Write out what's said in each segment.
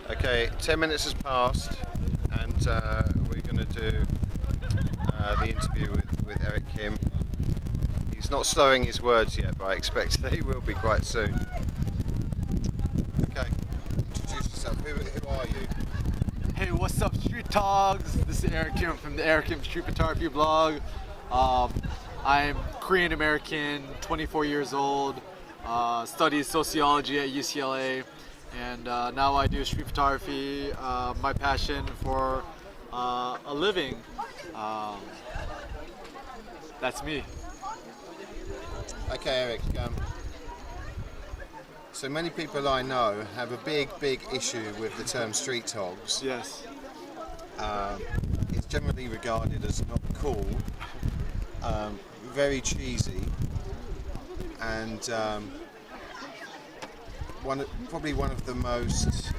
Okay, 10 minutes has passed, and we're going to do the interview with Eric Kim. He's not slurring his words yet, but I expect that he will be quite soon. Okay, introduce yourself. Who are you? Hey, what's up, Street Dogs? This is Eric Kim from the Eric Kim Street Photography blog. I'm Korean American, 24 years old, studied sociology at UCLA, and now I do street photography, my passion for a living. That's me. Okay, Eric. So many people I know have a big issue with the term street dogs. Yes. It's generally regarded as not cool, very cheesy, and probably one of the most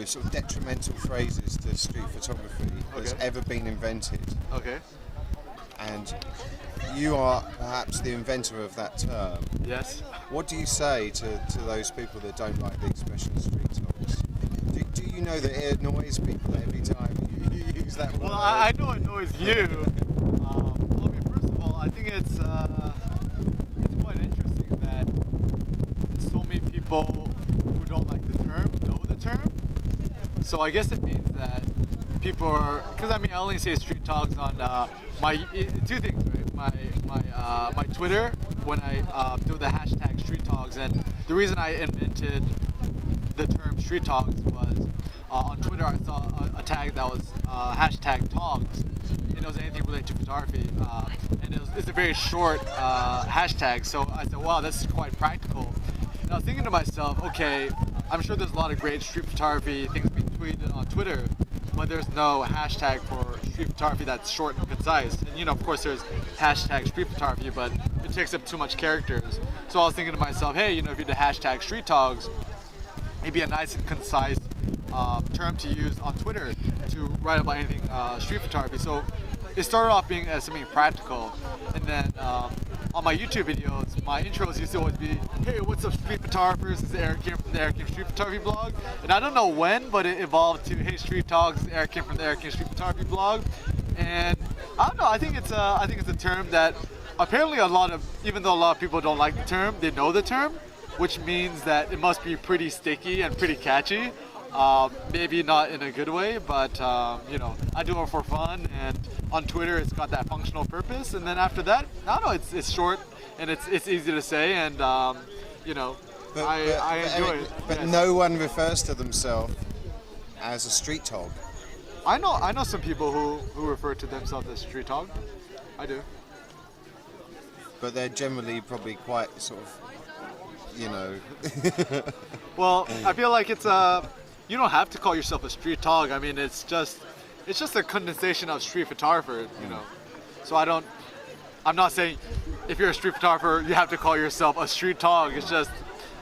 sort of detrimental phrases to street photography that's ever been invented. Okay. And you are perhaps the inventor of that term. Yes. What do you say to those people that don't like the expression street dogs? Do you know that it annoys people every time you use that word? Well, I know it annoys you. First of all, I think it's quite interesting that so many people who don't like the term know the term. So I guess it means that people are, because I only say street dogs on my two things, right? My Twitter, when I do the hashtag street dogs, and the reason I invented the term street dogs was on Twitter I saw a tag that was hashtag togs, and it was anything related to photography, and it's a very short hashtag, so I said, wow, that's quite practical. And I was thinking to myself, okay, I'm sure there's a lot of great street photography things being tweeted on Twitter, but there's no hashtag for street photography that's short and concise. And of course there's hashtag street photography, but it takes up too much characters. So I was thinking to myself, hey, if you did hashtag street dogs, it'd be a nice and concise term to use on Twitter to write about anything street photography. So it started off being something practical, and then on my YouTube videos, my intros used to always be, hey, what's up, street photographers? This is Eric Kim from the Eric Kim Street Photography blog. And I don't know when, but it evolved to, hey, street dogs, this is Eric Kim from the Eric Kim Street Photography blog. And I don't know, I think it's a term that apparently even though a lot of people don't like the term, they know the term, which means that it must be pretty sticky and pretty catchy. Maybe not in a good way, but I do it for fun, and on Twitter it's got that functional purpose. And then after that, I don't know, it's short and it's easy to say, and I enjoy it. But yes. No one refers to themselves as a street dog. I know some people who refer to themselves as street dog. I do. But they're generally probably quite sort of, Well, I feel like it's you don't have to call yourself a street dog. It's just a condensation of street photographer, So I'm not saying if you're a street photographer, you have to call yourself a street dog. It's just,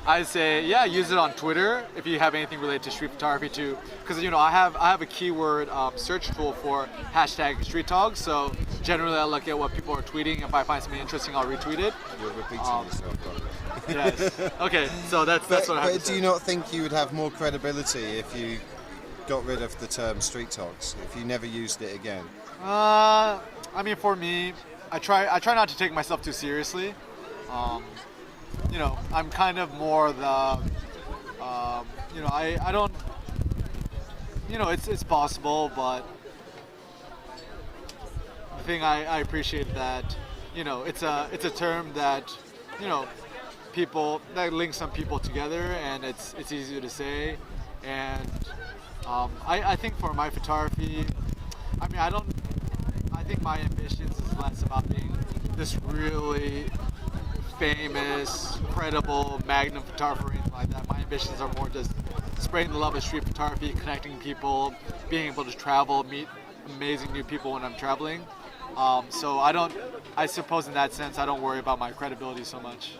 I say, yeah, use it on Twitter if you have anything related to street photography too. Because I have a keyword search tool for hashtag street dogs. So generally I look at what people are tweeting. If I find something interesting, I'll retweet it. You're repeating yourself, probably. Yes. Okay. So that's what I have to But say. do you not think you would have more credibility if you got rid of the term street dogs, if you never used it again? For me, I try not to take myself too seriously. I'm kind of more the, I don't, it's possible, but the thing I appreciate that, it's a term that, people, that links some people together, and it's easier to say, and I think for my photography, I think my ambitions is less about being this really famous, credible magnum photographer or anything like that. My ambitions are more just spreading the love of street photography, connecting people, being able to travel, meet amazing new people when I'm traveling. So I suppose in that sense, I don't worry about my credibility so much.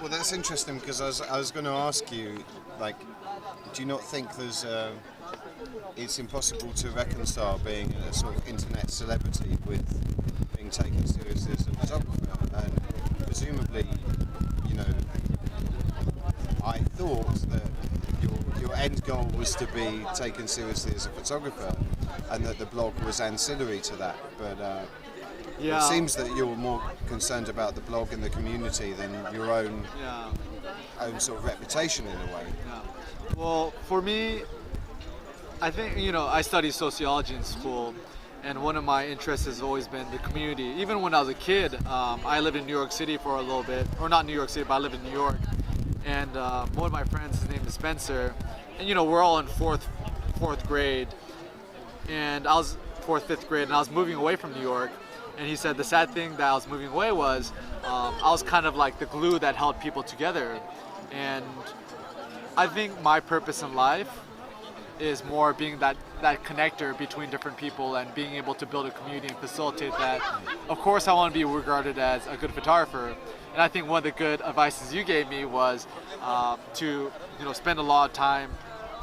Well, that's interesting, because I was going to ask you, do you not think it's impossible to reconcile being a sort of internet celebrity with being taken seriously as a photographer? And presumably you know, I thought that your end goal was to be taken seriously as a photographer, and that the blog was ancillary to that. But Yeah. it seems that you're more concerned about the blog and the community than your own sort of reputation in a way. Yeah. Well, for me, I think, I studied sociology in school, and one of my interests has always been the community. Even when I was a kid, I lived in New York City for a little bit, or not New York City, but I lived in New York. And one of my friends, his name is Spencer, and we're all in fourth grade, and I was fifth grade, and I was moving away from New York. And he said the sad thing that I was moving away was I was kind of like the glue that held people together. And I think my purpose in life is more being that connector between different people and being able to build a community and facilitate that. Of course, I want to be regarded as a good photographer. And I think one of the good advices you gave me was to spend a lot of time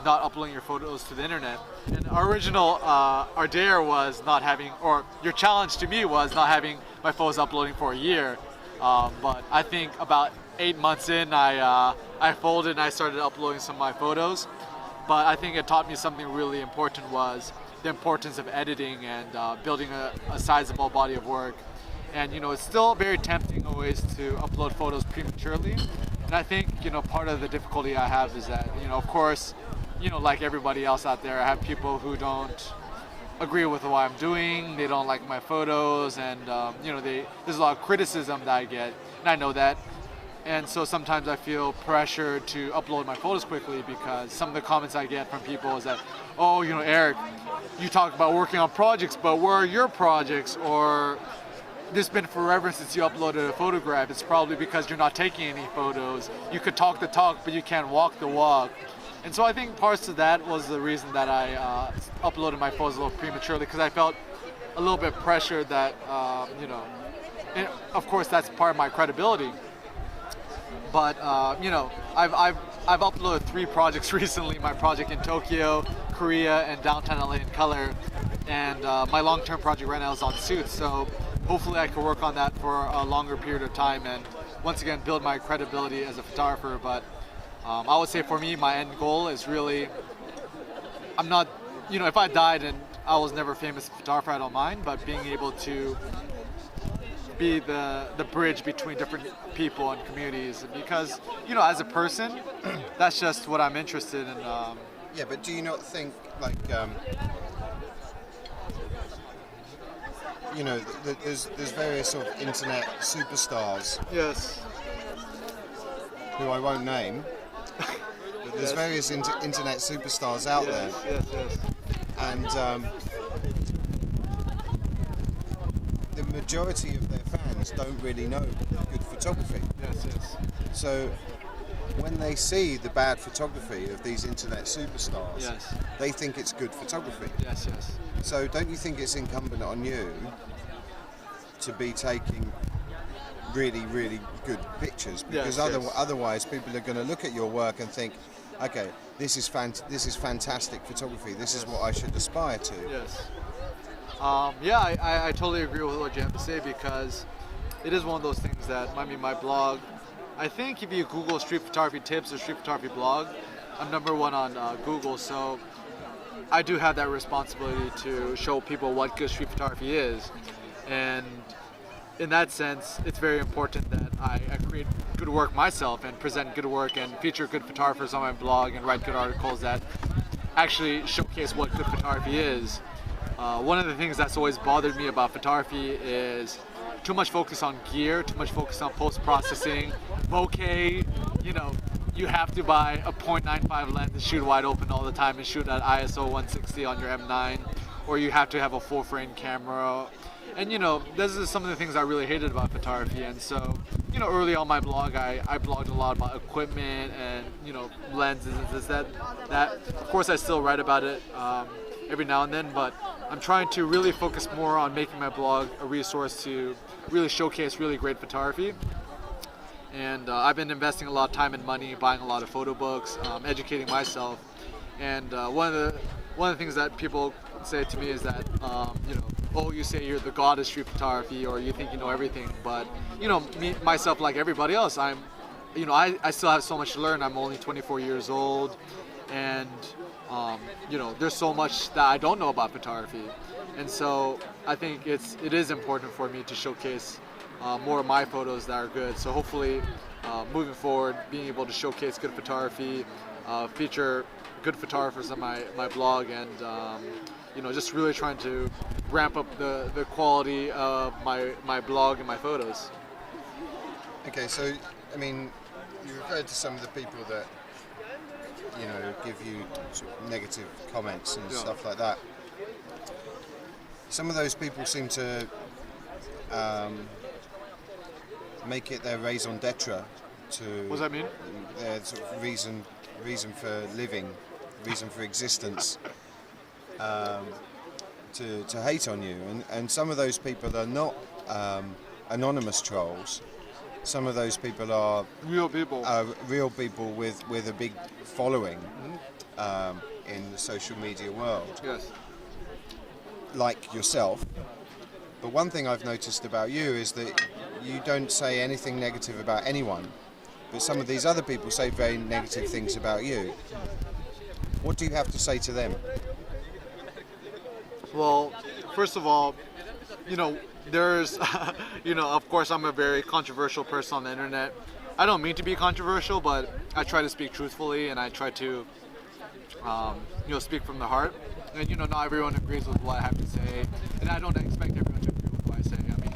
not uploading your photos to the internet. And our dare was not having, or your challenge to me was not having my photos uploading for a year. But I think about 8 months in, I folded and I started uploading some of my photos. But I think it taught me something really important, was the importance of editing and building a sizable body of work. And it's still very tempting always to upload photos prematurely. And I think part of the difficulty I have is that of course, like everybody else out there, I have people who don't agree with what I'm doing. They don't like my photos, and there's a lot of criticism that I get, and I know that. And so sometimes I feel pressure to upload my photos quickly, because some of the comments I get from people is that, oh, Eric, you talk about working on projects, but where are your projects? Or this has been forever since you uploaded a photograph. It's probably because you're not taking any photos. You could talk the talk, but you can't walk the walk. And so I think parts of that was the reason that I uploaded my photos a little prematurely, because I felt a little bit pressured that, and of course that's part of my credibility. But I've uploaded 3 projects recently: my project in Tokyo, Korea, and downtown LA in color. And my long-term project right now is on suits. So hopefully I can work on that for a longer period of time and once again build my credibility as a photographer. But I would say for me, my end goal is really, I'm not, if I died and I was never a famous photographer, I don't mind, but being able to be the bridge between different people and communities, because as a person, that's just what I'm interested in. Yeah, but do you not think, like, there's various sort of internet superstars, Yes. who I won't name, but there's various internet superstars out there, Yes. and the majority of their fans don't really know good photography. Yes. So when they see the bad photography of these internet superstars, Yes. they think it's good photography. Yes. So don't you think it's incumbent on you to be taking really, really good pictures? Because Yes. otherwise people are going to look at your work and think, okay, this is fantastic photography. This is what I should aspire to. Yes. I totally agree with what you have to say, because it is one of those things that, my blog, I think if you Google street photography tips or street photography blog, I'm #1 on Google, so I do have that responsibility to show people what good street photography is. And in that sense, it's very important that I create good work myself and present good work and feature good photographers on my blog and write good articles that actually showcase what good photography is. One of the things that's always bothered me about photography is too much focus on gear, too much focus on post-processing, bokeh. You have to buy a .95 lens and shoot wide open all the time and shoot at ISO 160 on your M9, or you have to have a full frame camera. And this is some of the things I really hated about photography. And so, early on my blog, I blogged a lot about equipment and lenses and this, that. Of course, I still write about it every now and then, but I'm trying to really focus more on making my blog a resource to really showcase really great photography. And I've been investing a lot of time and money, buying a lot of photo books, educating myself. And one of the things that people say to me is that, oh, you say you're the god of street photography, or you think you know everything. But myself, like everybody else, I'm I still have so much to learn. I'm only 24 years old, and there's so much that I don't know about photography, and so I think it is important for me to showcase more of my photos that are good. So hopefully, moving forward, being able to showcase good photography, feature good photographers on my blog, and just really trying to ramp up the quality of my blog and my photos. Okay, so I mean, you referred to some of the people that give you sort of negative comments and stuff like that. Some of those people seem to make it their raison d'etre to. What does that mean? Their sort of reason for living, reason for existence. To hate on you, and some of those people are not anonymous trolls. Some of those people are Real people. Real people with a big following in the social media world. Yes. Like yourself. But one thing I've noticed about you is that you don't say anything negative about anyone, but some of these other people say very negative things about you. What do you have to say to them? Well, first of all, there's, of course I'm a very controversial person on the internet. I don't mean to be controversial, but I try to speak truthfully, and I try to, speak from the heart. And, not everyone agrees with what I have to say, and I don't expect everyone to agree with what I say. I mean,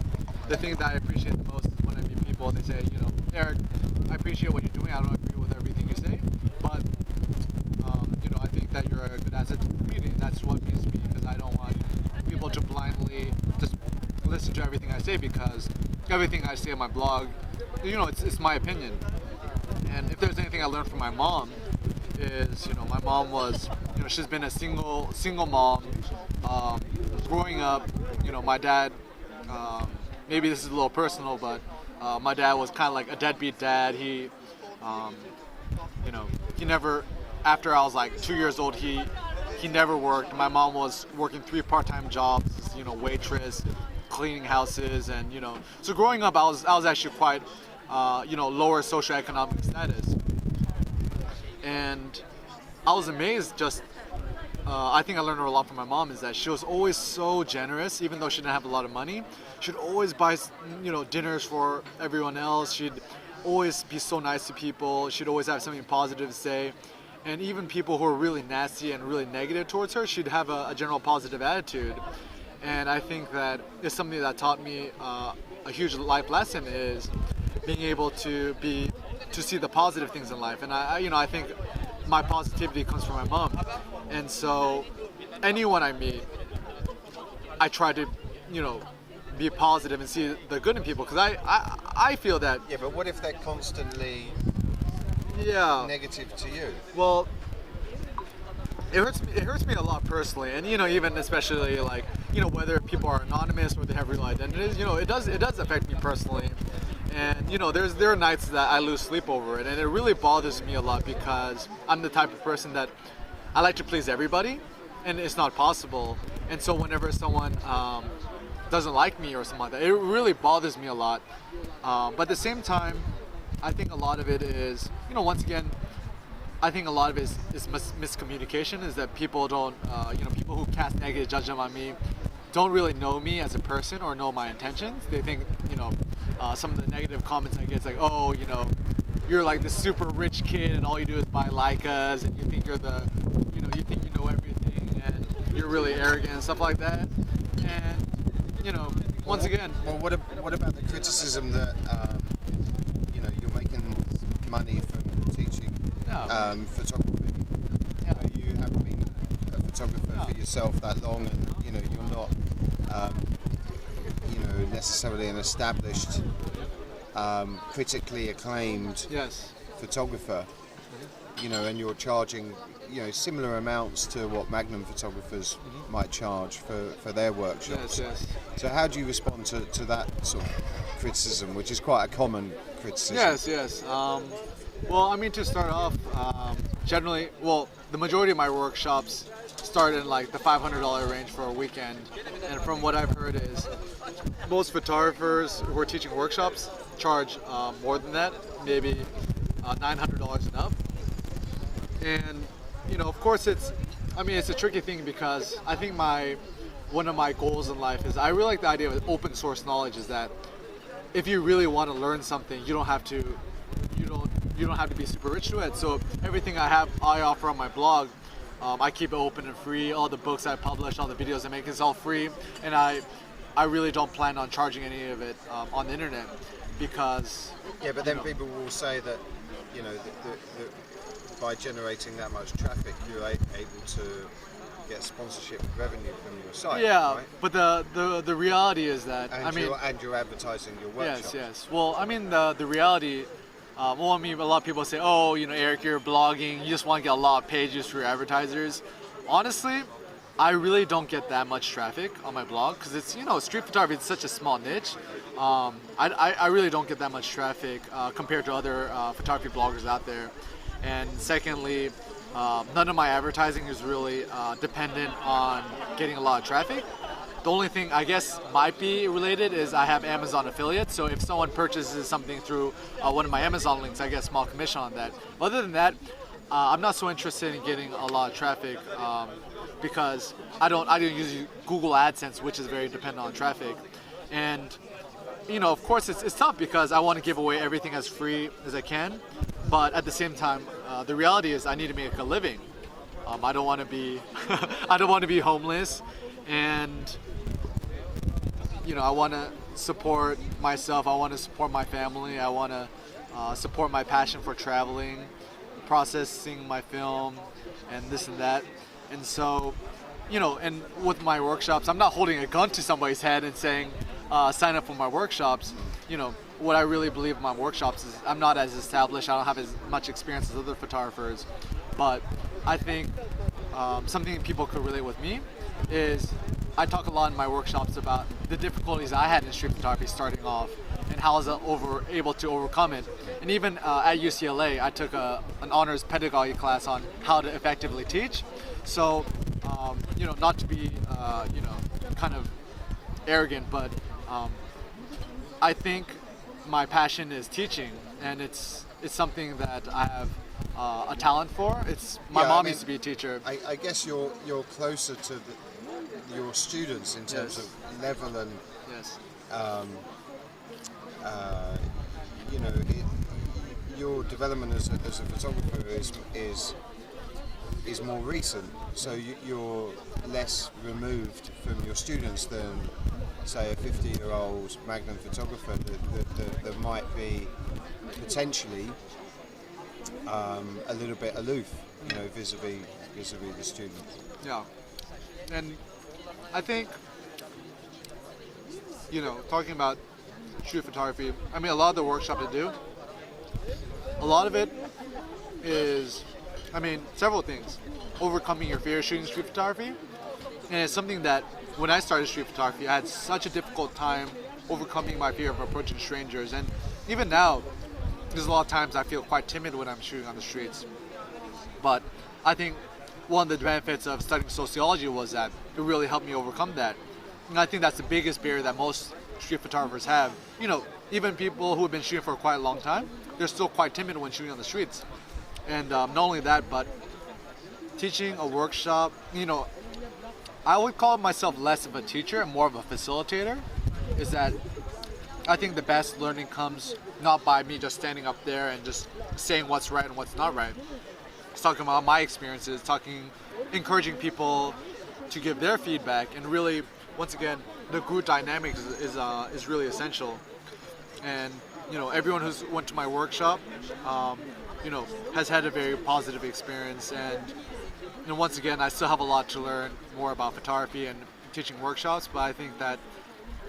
the thing that I appreciate the most is when I meet people and they say, Eric, I appreciate what you're doing. I don't agree with everything you say, but, I think that you're a good asset to the community, and that's what means to me, because I don't want people to blindly just listen to everything I say, because everything I say on my blog, it's my opinion. And if there's anything I learned from my mom, is my mom was, she's been a single mom. Growing up, my dad, maybe this is a little personal, but my dad was kind of like a deadbeat dad. He never, after I was like 2 years old, he never worked. My mom was working 3 part-time jobs, waitress, cleaning houses, and so growing up, I was actually quite lower socioeconomic status, and I was amazed. Just I think I learned a lot from my mom, is that she was always so generous, even though she didn't have a lot of money. She'd always buy dinners for everyone else. She'd always be so nice to people. She'd always have something positive to say. And even people who were really nasty and really negative towards her, she'd have a general positive attitude. And I think that it's something that taught me a huge life lesson, is being able to see the positive things in life. And I think my positivity comes from my mom. And so anyone I meet, I try to, be positive and see the good in people, because I feel that. Yeah, but what if they're constantly negative to you? Well, it hurts me a lot personally, and even especially like whether people are anonymous or they have real identities, it does affect me personally. And there are nights that I lose sleep over it, and it really bothers me a lot, because I'm the type of person that I like to please everybody, and it's not possible. And so whenever someone doesn't like me or something like that, it really bothers me a lot. But at the same time, I think a lot of it is, once again, I think a lot of it is miscommunication, is that people don't, people who cast negative judgment on me don't really know me as a person or know my intentions. They think, some of the negative comments I get is like, oh, you're like this super rich kid and all you do is buy Leicas, and you think you know everything, and you're really arrogant and stuff like that. And, once again. Well, what about the criticism that, you're making money from teaching photography? Yeah. You haven't been a photographer for yourself that long, and you're not necessarily an established critically acclaimed photographer, and you're charging similar amounts to what Magnum photographers might charge for their workshops. Yes. So how do you respond to that sort of criticism, which is quite a common criticism? Yes. Well, I mean, to start off, generally, the majority of my workshops start in like the $500 range for a weekend, and from what I've heard is most photographers who are teaching workshops, charge more than that, maybe $900 and up. And of course, it's a tricky thing because I think one of my goals in life is I really like the idea of open source knowledge. Is that if you really want to learn something, you don't have to be super rich to it. So everything I offer on my blog, I keep it open and free. All the books I publish, all the videos I make, is all free, and I really don't plan on charging any of it on the internet because But then people will say that by generating that much traffic, you're able to get sponsorship revenue from your site. Yeah, right? but the reality is that and you're advertising your workshops. Yes. Well, the reality. A lot of people say, "Oh, Eric, you're blogging. You just want to get a lot of pages for your advertisers." Honestly, I really don't get that much traffic on my blog because it's street photography. It's such a small niche. I really don't get that much traffic compared to other photography bloggers out there. And secondly, none of my advertising is really dependent on getting a lot of traffic. The only thing I guess might be related is I have Amazon affiliates, so if someone purchases something through one of my Amazon links, I get a small commission on that. Other than that, I'm not so interested in getting a lot of traffic because I don't use Google AdSense, which is very dependent on traffic. And of course, it's tough because I want to give away everything as free as I can, but at the same time, the reality is I need to make a living. I don't want to be I don't want to be homeless, and I want to support myself. I want to support my family. I want to support my passion for traveling, processing my film, and this and that. And so, and with my workshops, I'm not holding a gun to somebody's head and saying, sign up for my workshops. What I really believe in my workshops is I'm not as established. I don't have as much experience as other photographers. But I think something people could relate with me is I talk a lot in my workshops about the difficulties I had in street photography starting off and how I was able to overcome it. And even at UCLA, I took an honors pedagogy class on how to effectively teach. So, not to be, kind of arrogant, but I think my passion is teaching, and it's something that I have a talent for. My mom used to be a teacher. I guess you're closer to your students in terms of level and yes. Your development as a photographer is more recent, so you're less removed from your students than, say, a 50-year-old Magnum photographer that might be potentially a little bit aloof, vis-a-vis the student. Yeah, and I think talking about street photography, a lot of the workshop I do, a lot of it is, several things. Overcoming your fear of shooting street photography, and it's something that when I started street photography, I had such a difficult time overcoming my fear of approaching strangers, and even now, there's a lot of times I feel quite timid when I'm shooting on the streets. But I think one of the benefits of studying sociology was that it really helped me overcome that. And I think that's the biggest barrier that most street photographers have. Even people who have been shooting for quite a long time, they're still quite timid when shooting on the streets. And not only that, but teaching a workshop, I would call myself less of a teacher and more of a facilitator. Is that I think the best learning comes not by me just standing up there and just saying what's right and what's not right. It's talking about my experiences, encouraging people to give their feedback, and really, once again, the group dynamics is really essential. And everyone who's went to my workshop, has had a very positive experience. And once again, I still have a lot to learn more about photography and teaching workshops. But I think that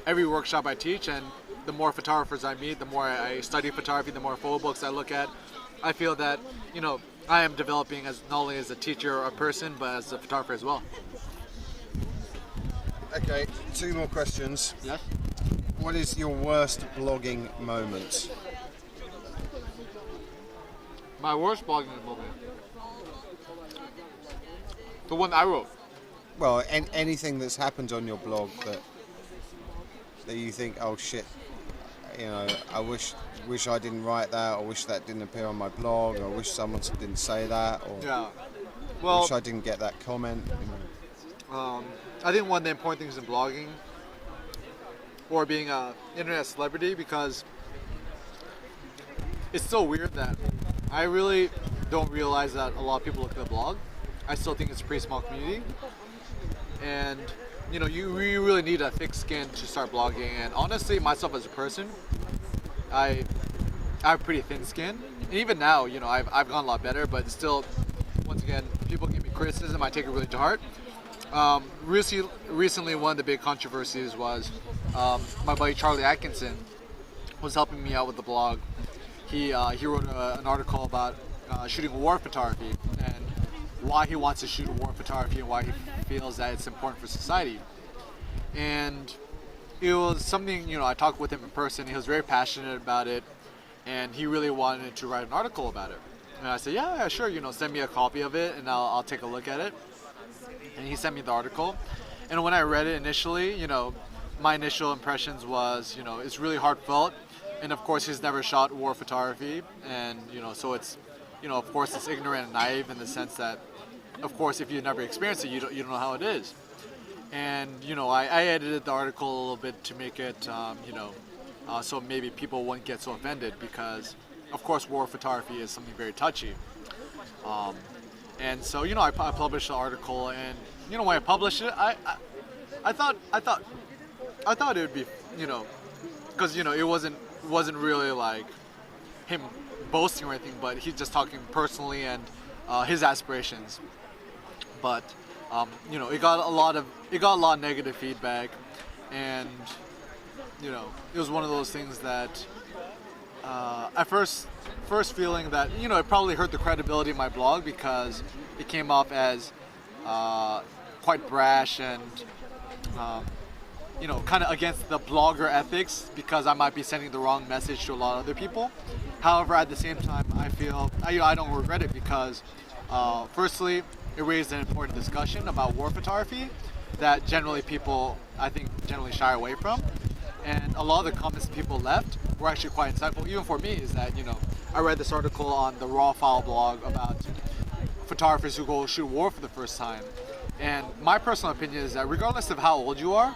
every workshop I teach, and the more photographers I meet, the more I study photography, the more photo books I look at, I feel that I am developing as not only as a teacher or a person, but as a photographer as well. Okay, 2 more questions. Yes. What is your worst blogging moment? My worst blogging moment. The one I wrote. Well, anything that's happened on your blog that you think, oh shit, you know, I wish I didn't write that, or wish that didn't appear on my blog, or wish someone didn't say that, or Yeah. Well, wish I didn't get that comment. I think one of the important things in blogging or being an internet celebrity, because it's so weird that I really don't realize that a lot of people look at the blog. I still think it's a pretty small community, and you know, you really need a thick skin to start blogging. And honestly, myself as a person, I have pretty thin skin, and even now, you know, I've gone a lot better, but still, once again, people give me criticism, I take it really to heart. Recently, one of the big controversies was my buddy Charlie Atkinson was helping me out with the blog. He wrote an article about shooting war photography and why he wants to shoot war photography and why he feels that it's important for society. And it was something, you know, I talked with him in person. He was very passionate about it, and he really wanted to write an article about it. And I said, yeah, sure, you know, send me a copy of it and I'll take a look at it. And he sent me the article. And when I read it initially, you know, my initial impressions was, you know, it's really heartfelt. And of course, he's never shot war photography. And, you know, so it's, you know, of course, it's ignorant and naive in the sense that, of course, if you've never experienced it, you don't know how it is. And, you know, I edited the article a little bit to make it, you know, so maybe people wouldn't get so offended, because, of course, war photography is something very touchy. And so, you know, I published the article, and, you know, when I published it, I thought it would be, you know, because, you know, it wasn't really like him boasting or anything, but he's just talking personally and his aspirations. But you know, it got a lot of negative feedback, and you know, it was one of those things that at first feeling that, you know, it probably hurt the credibility of my blog, because it came off as quite brash and you know, kind of against the blogger ethics, because I might be sending the wrong message to a lot of other people. However, at the same time, I feel I don't regret it, because firstly, it raised an important discussion about war photography that generally people, I think, generally shy away from. And a lot of the comments people left were actually quite insightful, even for me. Is that, you know, I read this article on the Raw File blog about photographers who go shoot war for the first time. And my personal opinion is that regardless of how old you are,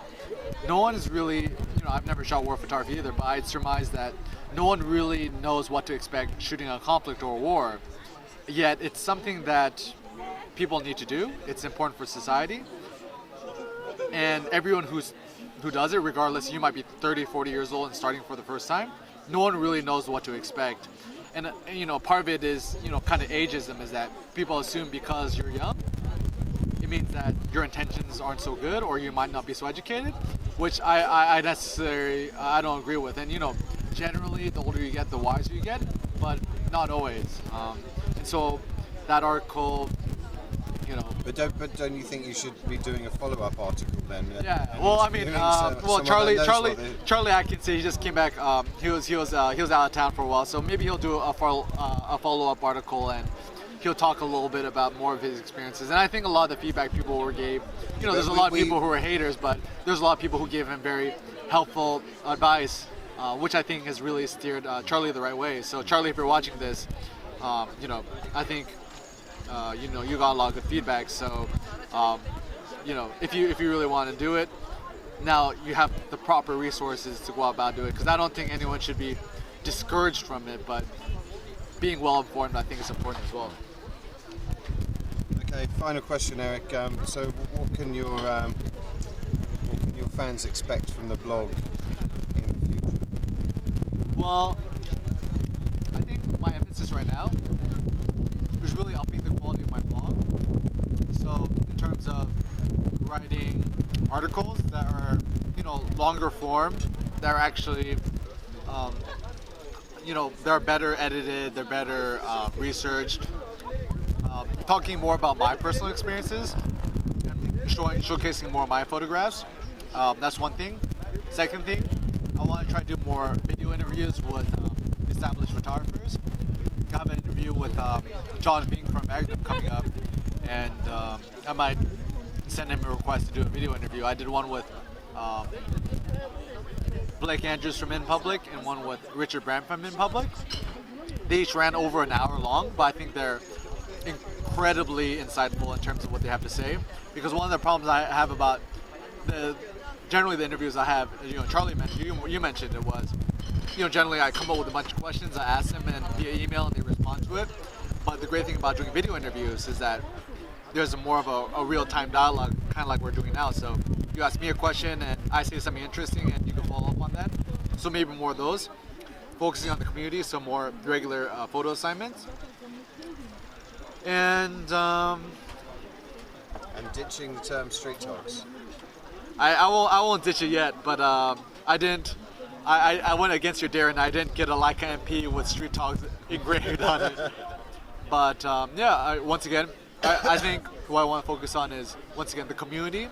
no one is really, you know, I've never shot war photography either, but I'd surmise that no one really knows what to expect shooting a conflict or a war. Yet it's something that people need to do. It's important for society. And everyone who does it, regardless, you might be 30, 40 years old and starting for the first time, no one really knows what to expect. And you know, part of it is, you know, kind of ageism, is that people assume because you're young, it means that your intentions aren't so good, or you might not be so educated, which I don't agree with. And you know, generally, the older you get, the wiser you get, but not always. And so that article, you know. But don't you think you should be doing a follow-up article then? Yeah. Well, I mean, Charlie Atkinson, he just came back. He was out of town for a while, so maybe he'll do a follow-up article, and he'll talk a little bit about more of his experiences. And I think a lot of the feedback people gave, you know, there's a lot of people who are haters, but there's a lot of people who gave him very helpful advice, which I think has really steered Charlie the right way. So Charlie, if you're watching this, you know, I think you know, you got a lot of good feedback. So you know, if you really want to do it, now you have the proper resources to go out about do it. Because I don't think anyone should be discouraged from it, but being well informed, I think, is important as well. Okay, final question, Eric. So, what can your fans expect from the blog in the future? Well, I think my emphasis right now is really upping the quality of my blog. So, in terms of writing articles that are, you know, longer form, that are actually, you know, they're better edited, they're better researched. Talking more about my personal experiences, showcasing more of my photographs. That's one thing. Second thing, I want to try to do more video interviews with established photographers. I have an interview with John Bing from Magnum coming up, and I might send him a request to do a video interview. I did one with Blake Andrews from In Public and one with Richard Brand from In Public. They each ran over an hour long, but I think they're incredibly insightful in terms of what they have to say. Because one of the problems I have about generally the interviews I have, Charlie mentioned, you mentioned it was, generally I come up with a bunch of questions, I ask them and via email and they respond to it. But the great thing about doing video interviews is that there's more of a real-time dialogue, kind of like we're doing now. So you ask me a question and I say something interesting and you can follow up on that. So maybe more of those. Focusing on the community, so more regular photo assignments. And ditching the term street talks. I won't ditch it yet, but I didn't. I went against your dare and I didn't get a Leica MP with street talks engraved on it. But once again, I think what I want to focus on is once again the community.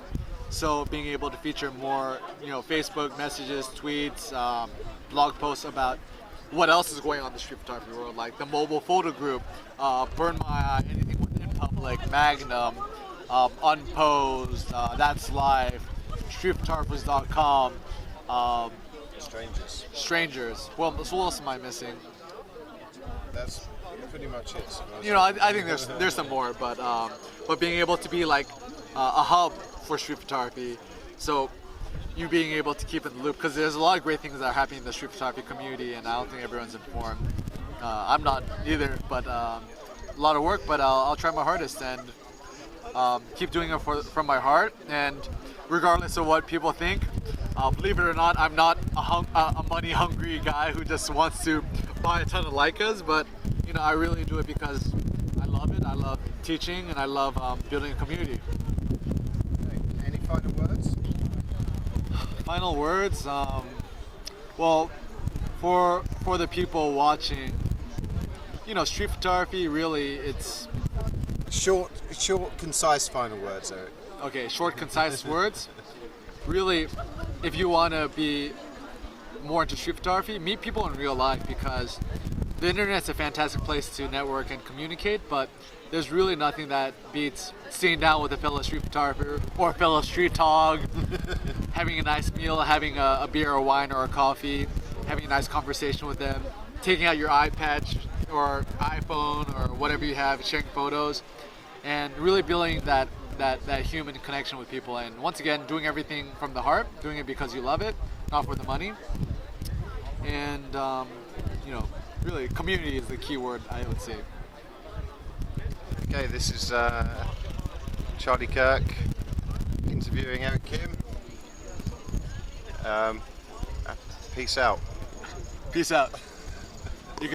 So being able to feature more, Facebook messages, tweets, blog posts about what else is going on in the street photography world, like the mobile photo group, Burn My Eye, anything with In Public, Magnum, Unposed, That's Life, streetphotographers.com, Strangers. Well, what else am I missing? That's pretty much it. I think there's some more, but being able to be like a hub for street photography, so you being able to keep in the loop, because there's a lot of great things that are happening in the street photography community, and I don't think everyone's informed. I'm not either, but a lot of work, but I'll try my hardest and keep doing it from my heart. And regardless of what people think, believe it or not, I'm not a money-hungry guy who just wants to buy a ton of Leicas, but I really do it because I love it. I love teaching, and I love building a community. Any final words? Final words. Well, for the people watching, street photography really it's short, concise final words, Eric. Okay, short, concise words. Really, if you want to be more into street photography, meet people in real life, because the internet's a fantastic place to network and communicate, but there's really nothing that beats sitting down with a fellow street photographer or a fellow street dog, having a nice meal, having a beer or wine or a coffee, having a nice conversation with them, taking out your iPad or iPhone or whatever you have, sharing photos, and really building that human connection with people. And once again, doing everything from the heart, doing it because you love it, not for the money. And really, community is the key word, I would say. Okay, this is Charlie Kirk interviewing Eric Kim. Peace out. Peace out.